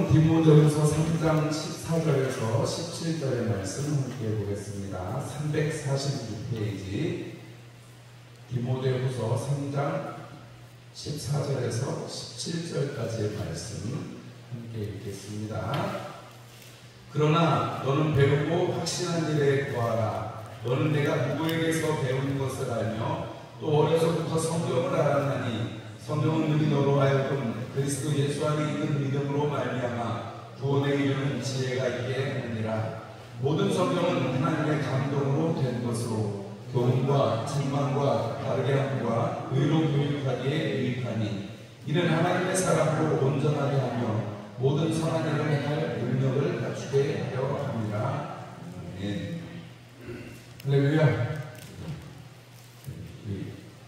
디모데후서 3장 14절에서 17절의 말씀 함께 보겠습니다. 346페이지 디모데후서 3장 14절에서 17절까지의 말씀 함께 읽겠습니다. 그러나 너는 배우고 확신한 일에 구하라. 너는 내가 누구에게서 배운 것을 알며 또 어려서부터 성경을 알았나니 성경은 너희 너로 하여금 그리스도 예수 안에 있는 믿음으로 말미암아 구원에 이르는 지혜가 있게 하느니라. 모든 성경은 하나님의 감동으로 된 것으로 교훈과 책망과 바르게 함과 의로 교육하기에 유익하니 이는 하나님의 사람으로 온전하게 하며 모든 선한 일을 할 능력을 갖추게 하려 합니다. 아멘. 할렐루야.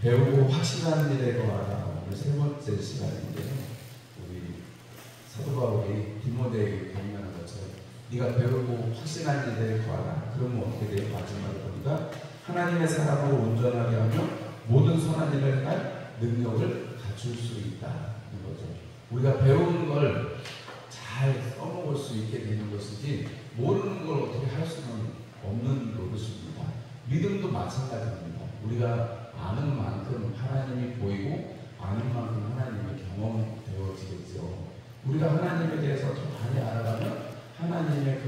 배우고 확신하는 일에 구하라. 오늘 세 번째 시간인데요. 우리 사도 바울이 디모데에게 강연한 것처럼 네가 배우고 확신한 일에 구하라. 그러면 어떻게 돼요? 마지막에 보니까 하나님의 사람으로 온전하게 하며 모든 선한 일을 할 능력을 갖출 수 있다는 거죠. 우리가 배우는 걸 잘 써먹을 수 있게 되는 것이지 모르는 걸 어떻게 할 수는 없는 것입니다. 믿음도 마찬가지입니다. 우리가 아는 만큼 하나님이 보이고 아는 만큼 하나님의 경험되어지겠죠. 우리가 하나님에 대해서 더 많이 알아가면 하나님의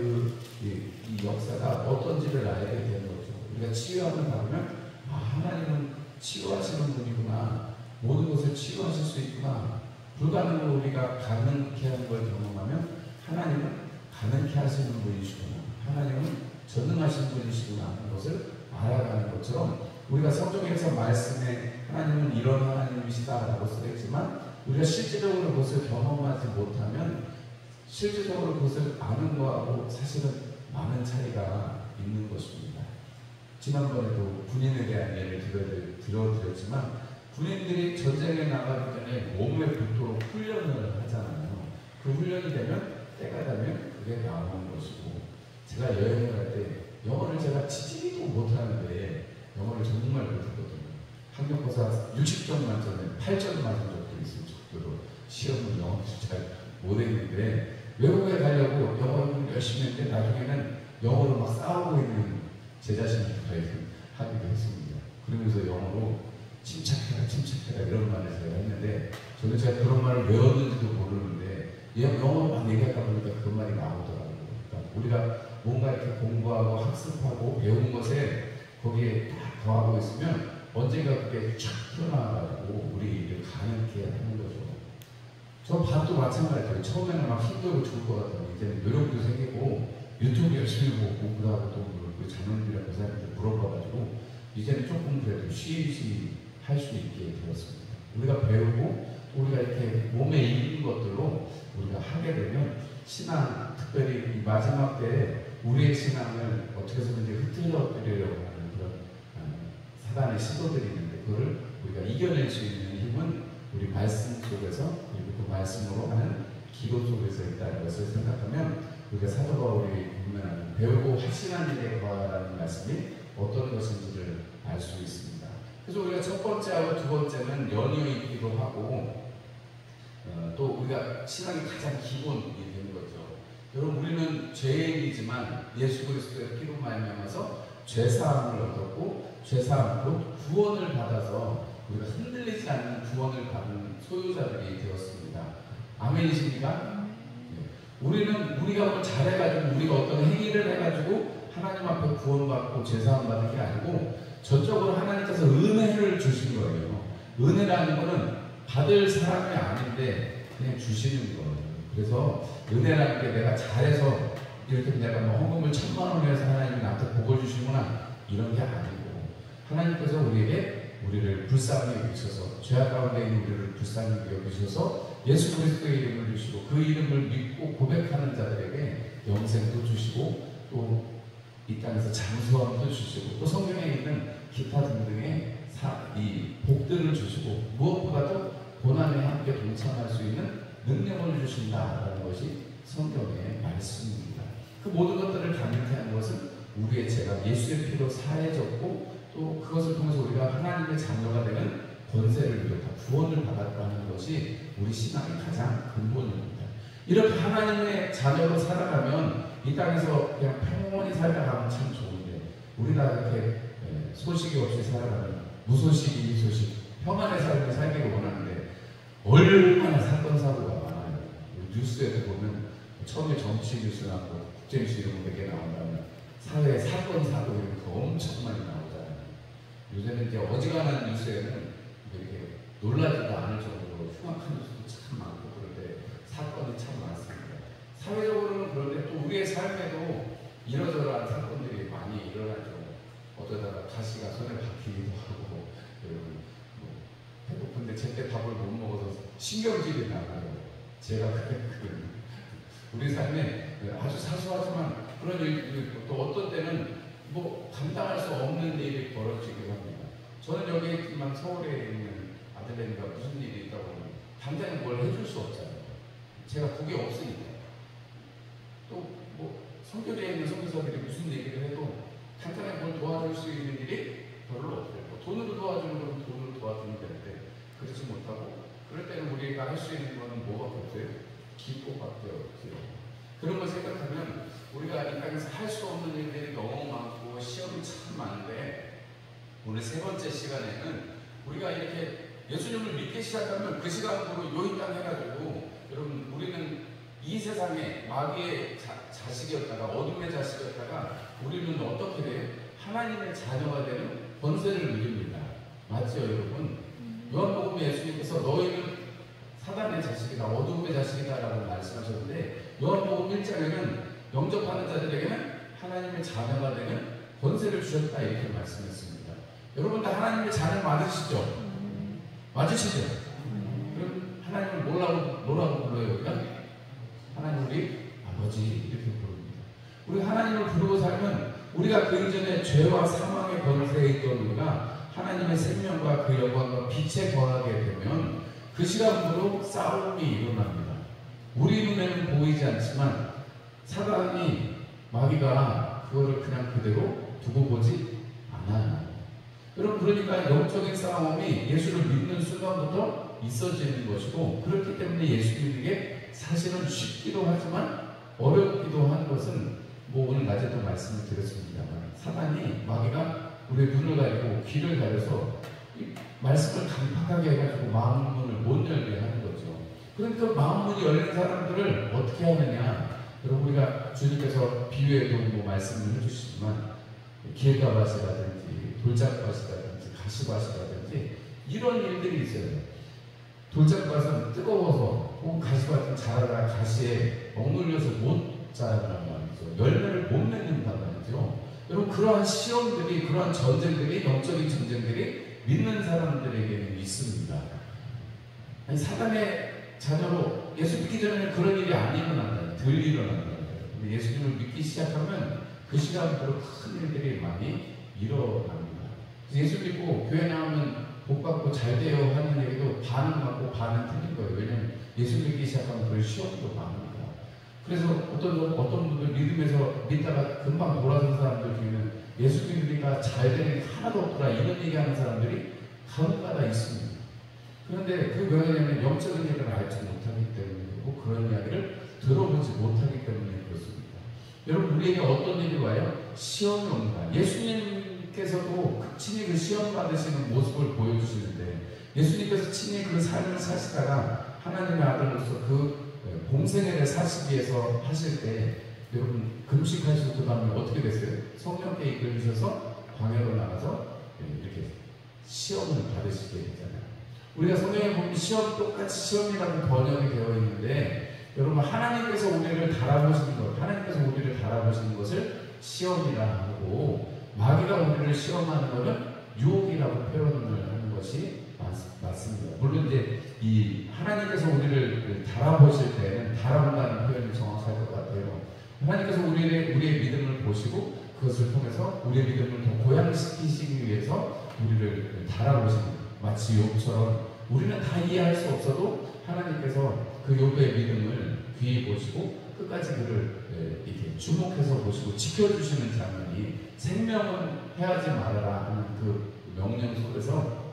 이 역사가 어떤지를 알게 되는 거죠. 우리가 치유함을 받으면 하나님은 치유하시는 분이구나. 모든 것을 치유하실 수 있구나. 불가능을 우리가 가능케 하는 걸 경험하면 하나님은 가능케 하시는 분이시구나. 하나님은 전능하신 분이시구나 하는 것을 알아가는 것처럼 우리가 성경에서 말씀에 하나님은 이런 하나님이시다라고 쓰겠지만 우리가 실제적으로 그것을 경험하지 못하면 실제적으로 그것을 아는 거하고 사실은 많은 차이가 있는 것입니다. 지난번에도 군인에 대한 예를 들어드렸지만 군인들이 전쟁에 나가기 전에 몸을 붙도록 훈련을 하잖아요. 그 훈련이 되면 때가 되면 그게 나오는 것이고 제가 여행을 할 때 영어를 제가 치지도 못하는데 영어를 정말 못했거든요. 학력고사 60점 만점에 8점 맞은 적도 있을 정도로 시험을 영어를 잘 못했는데 외국에 가려고 영어를 열심히 했는데 나중에는 영어로 막 싸우고 있는 제 자신을 하기도 했습니다. 그러면서 영어로 침착해라 이런 말을 제가 했는데 저는 제가 그런 말을 외웠는지도 모르는데 영어로 막 얘기하다 보니까 그 말이 나오더라고요. 그러니까 우리가 뭔가 이렇게 공부하고 학습하고 배운 것에 거기에 딱 더하고 있으면 언젠가 그게 쫙 튀어나와가지고 우리를 가능케 하는 거죠. 저 밥도 마찬가지예요. 처음에는 막 힘들고 죽을 것 같아요. 이제는 노력도 생기고 유튜브 열심히 보고 공부도 하고 또 그 장로님이랑 그 사람들 물어봐가지고 이제는 조금 그래도 쉬쉬 할 수 있게 되었습니다. 우리가 배우고 우리가 이렇게 몸에 있는 것들로 우리가 하게 되면 신앙, 특별히 이 마지막 때에 우리의 신앙을 어떻게 해서든지 흐트러뜨리려고 하는 그런 사단의 시도들이 있는데 그거를 우리가 이겨낼 수 있는 힘은 우리 말씀 속에서 그리고 그 말씀으로 하는 기도 속에서 있다는 것을 생각하면 우리가 사도 바울이 보면 배우고 확신한 일에 구하라는 말씀이 어떤 것인지를 알 수 있습니다. 그래서 우리가 첫 번째하고 두 번째는 연이어 있기도 하고 또 우리가 신앙의 가장 기본이 되는 거죠. 여러분 우리는 죄인이지만 예수 그리스도의 피로 말미암아서 죄사함을 얻었고 죄사함으로 구원을 받아서 우리가 흔들리지 않는 구원을 받는 소유자들이 되었습니다. 아멘이십니까? 우리는 우리가 뭘 잘해가지고 우리가 어떤 행위를 해가지고 하나님 앞에 구원받고 죄사함 받는 게 아니고 전적으로 하나님께서 은혜를 주신 거예요. 은혜라는 것은 받을 사람이 아닌데 그냥 주시는 거예요. 그래서 은혜라는 게 내가 잘해서 이렇게 내가 뭐 헌금을 1000만 원을 해서 하나님이 나한테 복을 주시구나 이런 게 아니고 하나님께서 우리를 불쌍히 여기셔서 죄악 가운데 있는 우리를 불쌍히 여기셔서 예수 그리스도의 이름을 주시고 그 이름을 믿고 고백하는 자들에게 영생도 주시고 또 이 땅에서 장수함도 주시고 또 성경에 있는 기타 등등의 이 복들을 주시고 무엇보다도 고난에 함께 동참할 수 있는 능력을 주신다라는 것이 성경의 말씀입니다. 그 모든 것들을 가능케 하는 것은 우리의 죄가 예수의 피로 사해졌고 또 그것을 통해서 우리가 하나님의 자녀가 되는 권세를 비롯한 구원을 받았다는 것이 우리 신앙의 가장 근본입니다. 이렇게 하나님의 자녀로 살아가면 이 땅에서 그냥 평온히 살다가면 참 좋은데 우리가 이렇게 소식이 없이 살아가면 무소식이 소식, 평안의 삶을 살기를 원하는데 얼마나 사건 사고가 많아요. 뉴스에도 보면 처음에 정치 뉴스 나오고 국제 뉴스 이런 거 몇 개 나온다면 사회의 사건 사고 이런 거 엄청 많이 나오잖아요. 요새는 이제 어지간한 뉴스에는 이렇게 놀라지도 않을 정도로 흉악한 뉴스도 참 많고 그런데 사건이 참 많습니다. 사회적으로는 그런데 또 우리의 삶에도 이러저러한 사건들이 많이 일어나죠. 어쩌다가 가시가 손에 박히기도 하고 배고픈데 제때 밥을 못 먹어서 신경질이 나가요. 제가 우리 삶에 아주 사소하지만 그런 일이 있고 또 어떤 때는 뭐 감당할 수 없는 일이 벌어지기도 합니다. 저는 여기 있지만 서울에 있는 아들내미가 무슨 일이 있다고 하면 당장 뭘 해줄 수 없잖아요. 제가 그게 없으니까. 또 뭐 선교지에 있는 선교사들이 무슨 얘기를 해도 당장에 뭘 도와줄 수 있는 일이 별로 없어요. 뭐 돈으로 도와주는 건 돈으로 도와주면 되는데 그렇지 못하고 그럴 때는 우리가 할 수 있는 건 뭐밖에 없어요? 기도밖에 없어요. 그런 걸 생각하면 우리가 이 땅에서 할 수 없는 일들이 너무 많고 시험이 참 많은데 오늘 세 번째 시간에는 우리가 이렇게 예수님을 믿기 시작하면 그 시간으로 요이 땅 해가지고 여러분 우리는 이 세상에 마귀의 자식이었다가 어둠의 자식이었다가 우리는 어떻게 돼요? 하나님의 자녀가 되는 권세를 누립니다. 맞죠 여러분? 요한복음에 예수님께서 너희는 사단의 자식이다 어둠의 자식이다 라고 말씀하셨는데 요한복음 1장에는 영접하는 자들에게는 하나님의 자녀가 되는 권세를 주셨다 이렇게 말씀했습니다. 여러분 다 하나님의 자녀 맞으시죠? 맞으시죠? 그럼 하나님을 뭐라고 불러요 우리가? 하나님 우리 아버지 이렇게 부릅니다. 우리 하나님을 부르고 살면 우리가 그 이전에 죄와 사망의 권세에 있던 우리가 하나님의 생명과 그 영광과 빛에 거하게 되면 그 시간부로 싸움이 일어납니다. 우리 눈에는 보이지 않지만 사단이 마귀가 그거를 그냥 그대로 두고 보지 않아요. 여러분 그러니까 영적인 싸움이 예수를 믿는 순간부터 있어지는 것이고 그렇기 때문에 예수님에게 사실은 쉽기도 하지만 어렵기도 한 것은 뭐 오늘 낮에도 말씀을 드렸습니다만 사단이 마귀가 우리의 눈을 가리고 귀를 가려서 이 말씀을 강팍하게 해가지고 마음문을 못 열게 하는 거죠. 그러니까 마음문이 열린 사람들을 어떻게 하느냐 여러분 우리가 주님께서 비유에도 뭐 말씀을 해주시지만 길가밭이라든지 돌짝밭이라든지 가시밭이라든지 이런 일들이 있어요. 돌짝밭은 뜨거워서 혹은 가시밭은 자라다가 가시에 억눌려서 못 자란단 말이죠. 열매를 못 맺는단 말이죠. 여러분 그러한 시험들이 그러한 전쟁들이 영적인 전쟁들이 믿는 사람들에게는 있습니다. 아니, 사단의 자녀로 예수 믿기 전에는 그런 일이 안 일어난다. 덜 일어난다. 근데 예수님을 믿기 시작하면 그 시간부터 큰 일들이 많이 일어납니다. 예수 믿고 교회 나오면 복 받고 잘 돼요 하는 얘기도 반은 맞고 반은 틀린 거예요. 왜냐하면 예수 믿기 시작하면 그런 시험도 많으니까. 그래서 어떤 분들 믿음에서 믿다가 금방 돌아선 사람들 중에는 예수 믿으니까 잘 되는 게 하나도 없더라 이런 얘기하는 사람들이 간혹가다 있습니다. 그런데 그 왜냐하면 영적인 일을 알지 못하기 때문이고 그런 이야기를 들어보지 못하기 때문에 그렇습니다. 여러분 우리에게 어떤 일이 와요? 시험이 옵니다. 예수님께서도 친히 그 시험 받으시는 모습을 보여주시는데 예수님께서 친히 그 삶을 사시다가 하나님의 아들로서 그 공생애를 사시기 위해서 하실 때 여러분 금식하시고 그 다음에 어떻게 됐어요? 성령께 이끌리셔서 광야로 나가서 이렇게 시험을 받으시게 되잖아요. 우리가 성경에 보면 시험 똑같이 시험이라고 번역이 되어 있는데 여러분 하나님께서 우리를 달아보시는 것, 하나님께서 우리를 달아보시는 것을 시험이라 하고 마귀가 우리를 시험하는 것은 유혹이라고 표현을 하는 것이 맞습니다. 물론 이제 이 하나님께서 우리를 달아보실 때는 달아본다는 표현이 정확할 것 같아요. 하나님께서 우리의 믿음을 보시고 그것을 통해서 우리의 믿음을 더 고양시키시기 위해서 우리를 달아보시는 마치 욥처럼 우리는 다 이해할 수 없어도 하나님께서 그 욥의 믿음을 귀히 보시고 끝까지 그를 이렇게 주목해서 보시고 지켜주시는 장면이 생명은 해하지 말아라 하는 그 명령 속에서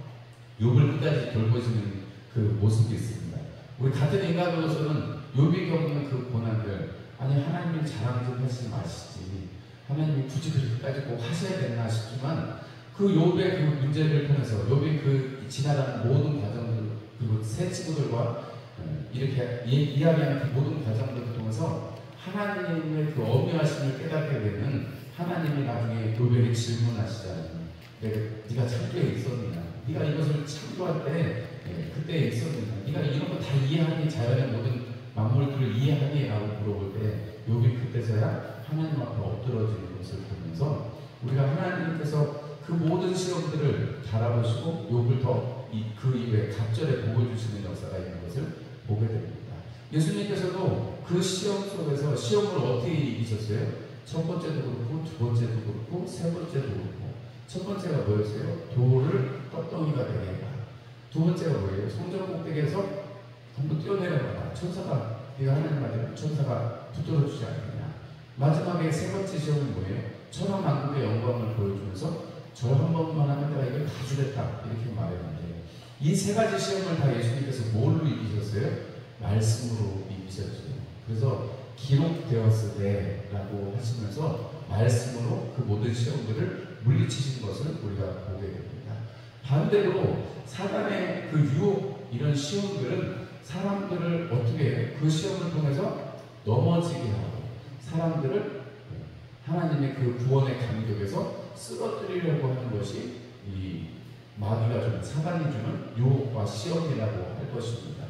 욥을 끝까지 돌보시는 그 모습이 있습니다. 우리 같은 인간으로서는 욥이 겪는 그 고난들, 아니 하나님이 자랑 좀 하시지 마시지, 하나님이 굳이 그렇게까지 꼭 하셔야 되나 싶지만, 그 욥의 그 문제를 통해서 욥이 그 지나간 모든 과정들, 그리고 세 친구들과 이렇게 이야기하는 그 모든 과정들을 통해서 하나님의 그 어미하심을 깨닫게 되는, 하나님이 나중에 욥에게 질문하시잖아요. 네가 창조에 있었느냐? 네가 이것을 창조할 때 그때 있었느냐? 네가 이런 거 다 이해하니? 자연의 모든 만물들을 이해하니? 라고 물어볼 때 욥이 그때서야 하나님 앞에 엎드러지는 것을 보면서, 우리가 하나님께서 그 모든 시험들을 바라보시고 욥을 더 그 이후에 갑절에 복을 주시는 역사가 있는 것을 보게 됩니다. 예수님께서도 그 시험 속에서 시험을 어떻게 이기셨어요? 첫 번째도 그렇고 두 번째도 그렇고 세 번째도 그렇고. 첫 번째가 뭐였어요? 돌을 떡덩이가 되게 해라. 두 번째가 뭐예요? 성전 꼭대기에서 한번 뛰어내려봐라. 천사가, 네가 하나님 말대로 천사가 붙들어주지 않겠냐. 마지막에 세 번째 시험은 뭐예요? 천하만국의 영광을 보여주면서 저 한 번만 하면 내가 이걸 다 주겠다, 이렇게 말했는데, 이 세 가지 시험을 다 예수님께서 뭘로 이기셨어요? 말씀으로 이기셨어요. 그래서 기록되었을 때라고 하시면서 말씀으로 그 모든 시험들을 물리치신 것을 우리가 보게 됩니다. 반대로 사단의 그 유혹, 이런 시험들은 사람들을 어떻게 해요? 그 시험을 통해서 넘어지게 하고 사람들을 하나님의 그 구원의 감격에서 쓰러뜨리려고 하는 것이 이 마귀가 주는, 사단이 주는 유혹과 시험이라고 할 것입니다.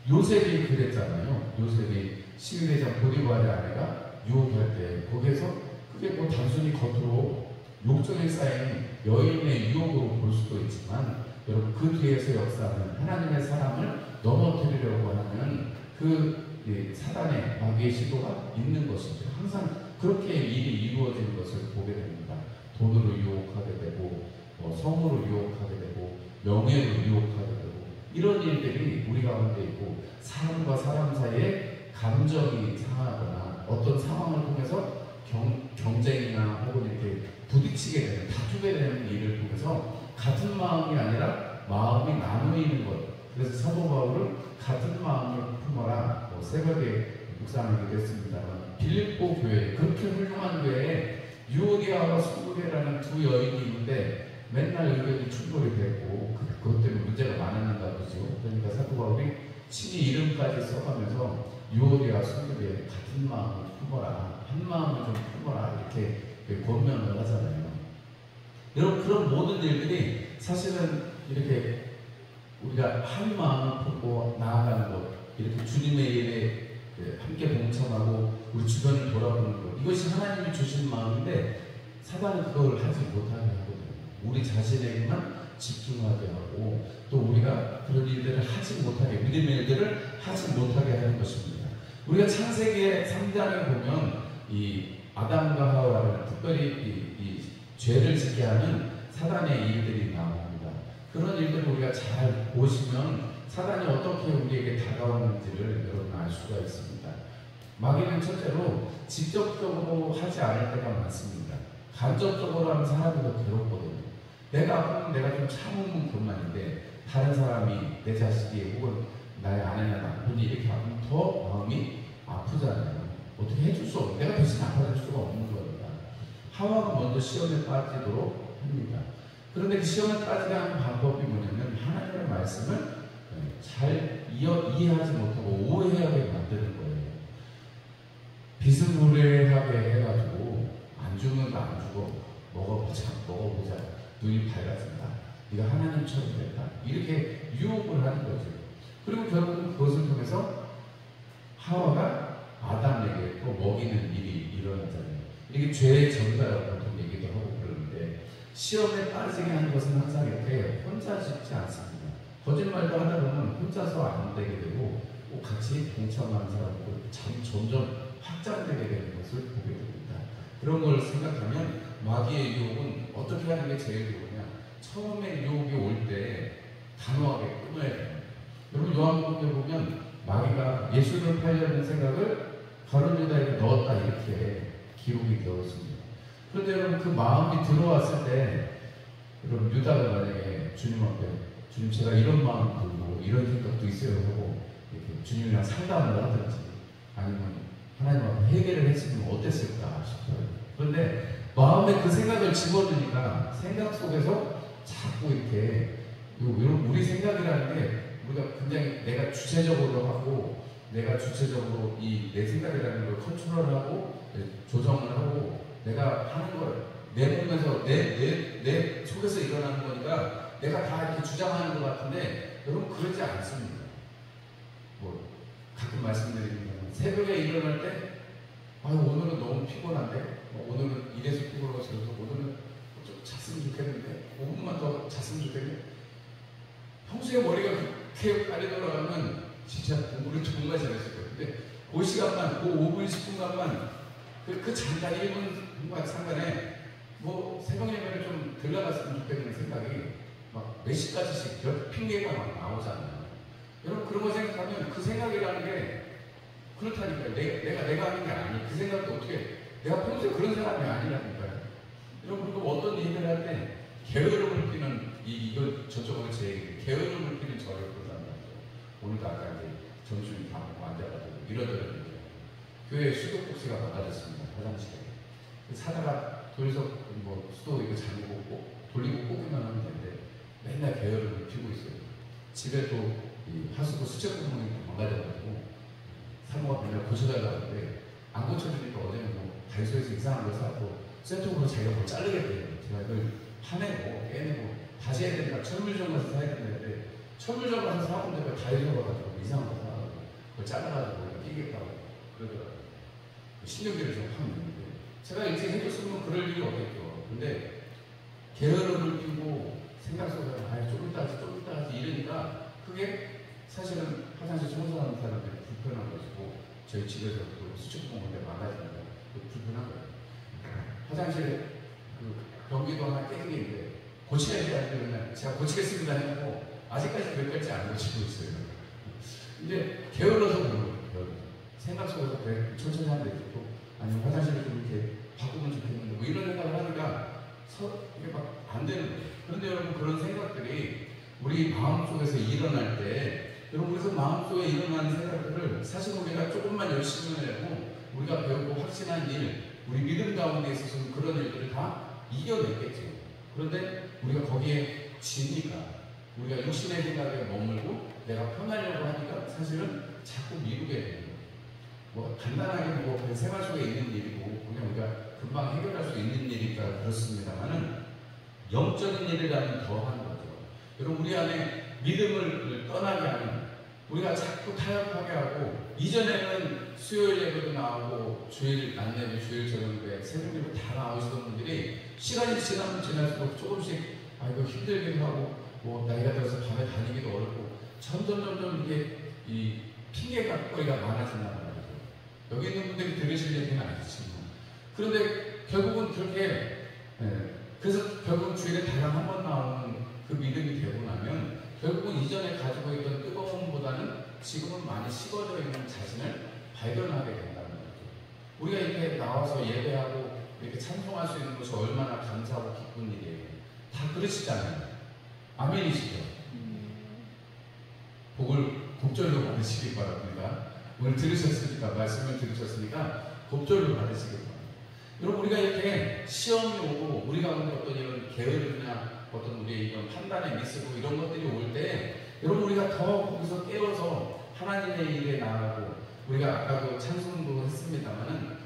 요셉이 그랬잖아요. 요셉이 시위대장 보디발의 아내가 유혹할 때 거기에서 그게 뭐 단순히 겉으로 욕정에 쌓인 여인의 유혹으로 볼 수도 있지만, 여러분 그 뒤에서 역사하는 하나님의 사람을 넘어뜨리려고 하는 그 사단의 마귀의 시도가 있는 것이죠. 항상 그렇게 일이 이루어지는 것을 보게 됩니다. 돈으로 유혹하게 되고, 성으로 유혹하게 되고, 명예로 유혹하게 되고, 이런 일들이 우리 가운데 있고, 사람과 사람 사이에 감정이 상하거나 어떤 상황을 통해서 경쟁이나 혹은 이렇게 부딪히게 되는, 다투게 되는 일을 통해서 같은 마음이 아니라 마음이 나누이는 것. 그래서 사도 바울은 같은 마음을 품어라, 새벽에 묵상하기도 했습니다만, 빌립보 교회, 그렇게 훌륭한 교회에 유오디아와 순구게라는 두 여인이 있는데 맨날 의견이 충돌이 됐고 그것 때문에 문제가 많았는가 보죠. 그러니까 사도 바울이 친히 이름까지 써가면서 유오디아 순구게 같은 마음을 품어라, 한 마음을 좀 품어라, 이렇게 권면을 하잖아요. 여러분 그런 모든 일들이 사실은 이렇게 우리가 한 마음을 품고 나아가는 것, 이렇게 주님의 일에 함께 동참하고 우리 주변을 돌아보는 것, 이것이 하나님이 주신 마음인데 사단은 그걸 하지 못하게 하거든요. 우리 자신에게만 집중하게 하고, 또 우리가 그런 일들을 하지 못하게, 믿음의 일들을 하지 못하게 하는 것입니다. 우리가 창세기의 3장에 보면 이 아담과 하와를 특별히 이 죄를 짓게 하는 사단의 일들이 나옵니다. 그런 일들을 우리가 잘 보시면 사단이 어떻게 우리에게 다가오는지를 여러분 알 수가 있습니다. 마귀는 첫째로 직접적으로 하지 않을 때가 많습니다. 간접적으로 하는 사람이 더 괴롭거든요. 내가 아프면 내가 좀 참으면 그만인데, 다른 사람이, 내 자식이 혹은 나의 아내나 남편이 이렇게 아프면 더 마음이 아프잖아요. 어떻게 해줄 수 없는, 내가 대신 아파줄 수가 없는 겁니다. 하와가 먼저 시험에 빠지도록 합니다. 그런데 그 시험에 빠지게 하는 방법이 뭐냐면, 하나님의 말씀을 잘 이해하지 못하고 오해하게 만드는 거예요. 비스무리하게 해가지고 안 주면 안 주고 먹어보자 눈이 밝아진다, 네가 하나님처럼 된다, 이렇게 유혹을 하는 거죠. 그리고 결국은 그것을 통해서 하와가 아담에게 또 먹이는 일이 일어나잖아요. 이게 죄의 전가라고 보통 얘기도 하고 그러는데, 시험에 빠지게 하는 것은 항상 이렇게 혼자 쉽지 않습니다. 거짓말도 하다 보면 혼자서 안 되게 되고 꼭 같이 동참하는 사람도 점점 확장되게 되는 것을 보게 됩니다. 그런 걸 생각하면 마귀의 유혹은 어떻게 하는 게 제일 좋으냐, 처음에 유혹이 올 때 단호하게 끊어야 돼요. 여러분 요한복음에 보면 마귀가 예수를 팔려는 생각을 가룟 유다에게 넣었다, 이렇게 기록이 되어 있습니다. 그런데 여러분 그 마음이 들어왔을 때, 여러분 유다가 만약에 주님 앞에, 주님 제가 이런 마음 들고 이런 생각도 있어요 하고 이렇게 주님이랑 상담을 하든지 아니면 하나님 앞에 회개를 했으면 어땠을까 싶어요. 그런데 마음에 그 생각을 집어드니까 생각 속에서 자꾸 이렇게 우리 생각이라는 게 우리가 굉장히 내가 주체적으로 하고 내가 주체적으로 이 내 생각이라는 걸 컨트롤하고 조정을 하고 내가 하는 걸 내 몸에서 내 속에서 일어나는 거니까 내가 다 이렇게 주장하는 것 같은데 여러분 그러지 않습니다. 뭐 가끔 말씀드리면 새벽에 일어날 때 오늘은 너무 피곤한데 오늘은 이래서 피곤해서 오늘은 좀 잤으면 좋겠는데 5분만 더 잤으면 좋겠는데 평소에 머리가 그렇게 빨리 돌아가면 진짜 공부를 정말 잘했을 거예요. 근데 그 시간만, 그 5분, 10분간만 그 잠깐 1분 상간에 뭐 새벽 예배를 좀 들러갔으면 좋겠는 생각이 막 몇 시까지씩 몇 핑계가 막 나오잖아요. 여러분 그런 거 생각하면 그 생각이라는 게 그렇다니까요. 내가 하는 게 아니에요. 그 생각도 어떻게 내가 평소에 그런 사람이 아니라니까요. 여러분 그리고 어떤 일을 할 때 게으름을 피는 이거 저쪽으로 제 얘기 게으름을 피는 저를 부른단 말이죠. 오늘도 아까 이제 점심이 다 먹고 앉아가지고 이러더라고요. 교회 수도꼭지가 막아졌습니다. 화장실에. 사다가 돌려서 뭐 수도 이거 잘못 꽂고 돌리고 꽂기만 하면 되는데 맨날 게으름을 피고 있어요. 집에 또 이 하수구 수채 구멍이 망가져가지고 사모가 맨날 고쳐달라고 하는데 안 고쳐주니까 어제는 뭐 다이소에서 이상한 걸 사고 센터으로 자기가 뭘 자르겠대요. 제가 이걸 파내고 깨내고 다시 해야 되니까 철물점 가서 사야 되는데 철물점 가서 사온 데가 다이소 가가지고 이상한 거 사가지고 그걸 잘라가지고 끼겠다고 그러더라고요. 신경질을 좀 확 내는데 제가 이렇게 해줬으면 그럴 일이 없겠죠. 근데 게으름을 피고 생각 속에 조금 있다 하지 이러니까 그게 사실은 화장실 청소하는 사람들이 불편한 것이고 저희 집에서 또 수축구멍인데 망가지니까 불편한 거예요. 화장실에 그 변기도 하나 깨진 게 있는데 고치겠다 그러면 제가 고치겠습니다 해놓고 아직까지 몇 가지 안 고치고 있어요. 이제 게을러서 그런 거예요. 생각 속에서 그래 천천히 하면 되고 아니면 화장실을 좀 이렇게 바꾸면 좋겠는데 뭐 이런 생각을 하니까 이게 막 안 되는 거예요. 그런데 여러분 그런 생각들이 우리 마음속에서 일어날 때 여러분 우리 그 마음속에 일어나는 생각들을 사실 우리가 조금만 열심히 하고 우리가 배우고 확신한 일 우리 믿음 가운데 있어서는 그런 일들을 다 이겨냈겠죠. 그런데 우리가 거기에 지니까 우리가 육신의 생각에 머물고 내가 편하려고 하니까 사실은 자꾸 미루게 되는 거예요. 뭐 간단하게 뭐 생활 속에 있는 일이고 그냥 우리가 금방 해결할 수 있는 일이니까 그렇습니다만은 영적인 일이라면 더 하는 거죠. 여러분 우리 안에 믿음을 떠나게 하는 우리가 자꾸 타협하게 하고 이전에는 수요일 예배도 나오고 주일 안내배, 주일 저녁배, 새벽 예배 다 나오시던 분들이 시간이 지나면 지날수록 조금씩 이거 힘들기도 하고 뭐 나이가 들어서 밤에 다니기도 어렵고 점점 이게 이 핑계가 거리가 많아진다는 말이죠. 여기 있는 분들이 들으실 얘기는 아니지만 그런데 결국은 그렇게 그래서 결국 주일에 단 한 번 나오는 그 믿음이 되고 나면 결국은 이전에 가지고 있던 뜨거움보다는 지금은 많이 식어져 있는 자신을 발견하게 된다는 거죠. 우리가 이렇게 나와서 예배하고 이렇게 찬송할 수 있는 것이 얼마나 감사하고 기쁜 일이에요. 다 그러시잖아요. 아멘이시죠? 복절로 받으시기 바랍니다. 오늘 들으셨으니까 말씀을 들으셨으니까 복절로 받으시기 바랍니다. 여러분 우리가 이렇게 시험이 오고 우리 가운데 어떤 이런 게으름이나 어떤 우리의 이런 판단의 미스고 이런 것들이 올 때 여러분 우리가 더 거기서 깨어서 하나님의 일에 나아가고 우리가 아까도 찬송도 했습니다만은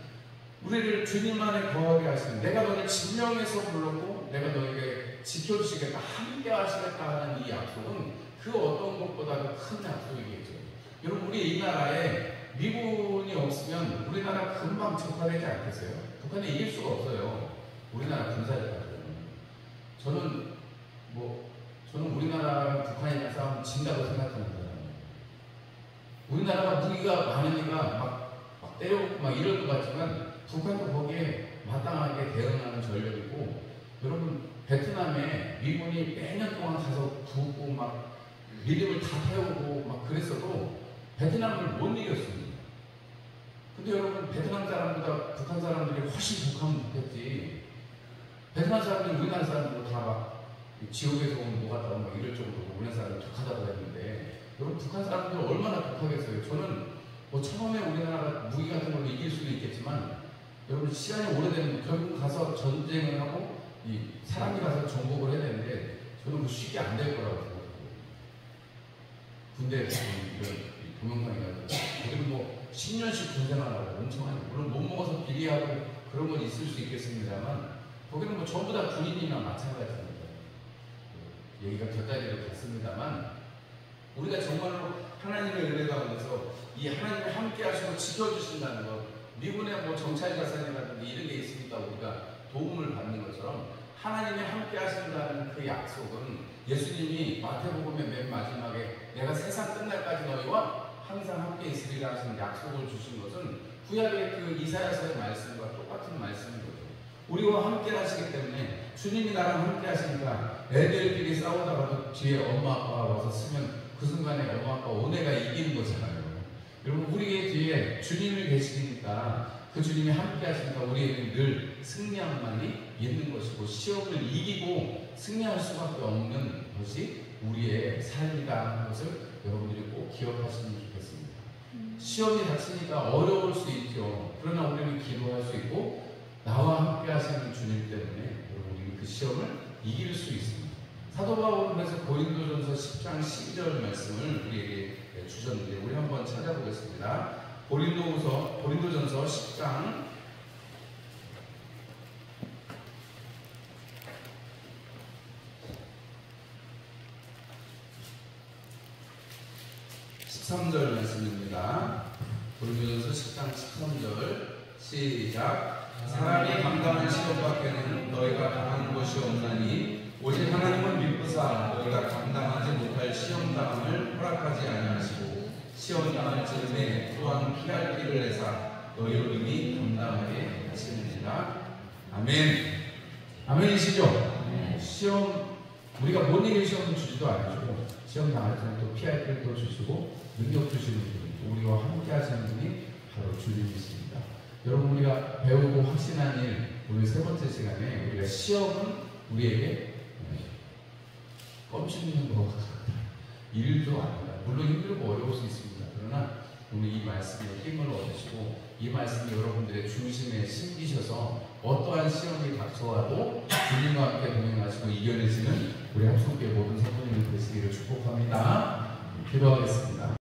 우리를 주님 안에 거하게 하시는 내가 너를 진명해서 불렀고 내가 너에게 지켜주시겠다 함께 하시겠다 하는 이 약속은 그 어떤 것보다도 큰 약속이겠죠. 여러분 우리 이 나라에 미군이 없으면 우리나라 금방 적화되지 않겠어요? 북한에 이길 수가 없어요. 우리나라 군사를 가지고. 저는 우리나라 북한이랑 싸우면 진다고 생각하는 사람이에요. 우리나라가 무기가 많으니까 막 때려먹고 막 이럴 것 같지만 북한도 거기에 마땅하게 대응하는 전력이고 여러분 베트남에 미군이 매년 동안 가서 부고 막 믿음을 다 태우고 막 그랬어도 베트남을 못 이겼습니다. 근데 여러분 베트남 사람보다 북한 사람들이 훨씬 북하면 좋겠지. 베트남 사람들이 우리나라 사람들도 다 막 지옥에서 온 것 같다고 막 이럴 정도로 우리나라 사람이 독하다고 했는데 여러분 북한 사람들 얼마나 독하겠어요. 저는 뭐 처음에 우리나라가 무기 같은 걸로 이길 수도 있겠지만 여러분 시간이 오래되면 결국 가서 전쟁을 하고 이 사람이 가서 정복을 해야 되는데 저는 쉽게 안 될 거라고 생각해요. 군대에서 이런 동영상이라든가 우리는 뭐 10년씩 군생활하고 엄청 하는 물론 못 먹어서 비리하고 그런 건 있을 수 있겠습니다만 거기는 뭐 전부 다 군인이나 마찬가지입니다. 얘기가 곁다리로 갔습니다만 우리가 정말로 하나님의 은혜 가운데서 이 하나님이 함께 하시고 지켜주신다는 것, 미군의 뭐 정찰 자산이라든지 이런 게 있으니까 우리가 도움을 받는 것처럼 하나님이 함께 하신다는 그 약속은 예수님이 마태복음의 맨 마지막에 내가 세상 끝날까지 너희와 항상 함께 있으리라 하신 약속을 주신 것은 구약의 그 이사야서의 말씀과 똑같은 말씀인 거죠. 우리와 함께 하시기 때문에 주님이 나랑 함께 하시니까 애들끼리 싸우다가도 뒤에 엄마 아빠가 와서 쓰면 그 순간에 엄마 아빠 은혜가 이기는 거잖아요. 여러분 우리의 뒤에 주님이 계시니까 그 주님이 함께 하시니까 우리에게 늘 승리함만이 있는 것이고 시험을 이기고 승리할 수밖에 없는 것이 우리의 삶이다 하는 것을 여러분들이 꼭 기억하시면 좋겠습니다. 시험이 닥치니까 어려울 수 있죠. 그러나 우리는 기도할 수 있고 나와 함께 하시는 주님 때문에 여러분이 그 시험을 이길 수 있습니다. 사도 바울은 그래서 고린도전서 10장 12절 말씀을 우리에게 주셨는데 우리 한번 찾아보겠습니다. 고린도전서 10장 13절 말씀입니다. 고린도전서 10장 13절 시작. 사람이 감당한 시험밖에는 너희가 당하는 것이 없나니 오직 하나님은 미쁘사 너희가 감당하지 못할 시험당함을 허락하지 아니하시고 시험당할 즈음에 또한 피할 길을 내사 너희를 이미 감당하게 하시느니라. 아멘. 아멘이시죠? 시험 우리가 못 이길 시험은 주지도 않으시고 시험 당할 때는 또 피할 길도 주시고 능력 주시는 분이 우리와 함께 하시는 분이 바로 주님이십니다. 여러분 우리가 배우고 확신한 일 오늘 세 번째 시간에 우리가 시험은 우리에게 껌씹는 것 같다. 일도 아니다. 물론 힘들고 어려울 수 있습니다. 그러나 오늘 이 말씀에 힘을 얻으시고 이 말씀이 여러분들의 중심에 심기셔서 어떠한 시험이 닥쳐와도 주님과 함께 동행하시고 이겨내시는 우리 합성교회 모든 성도님들 되시기를 축복합니다. 기도하겠습니다.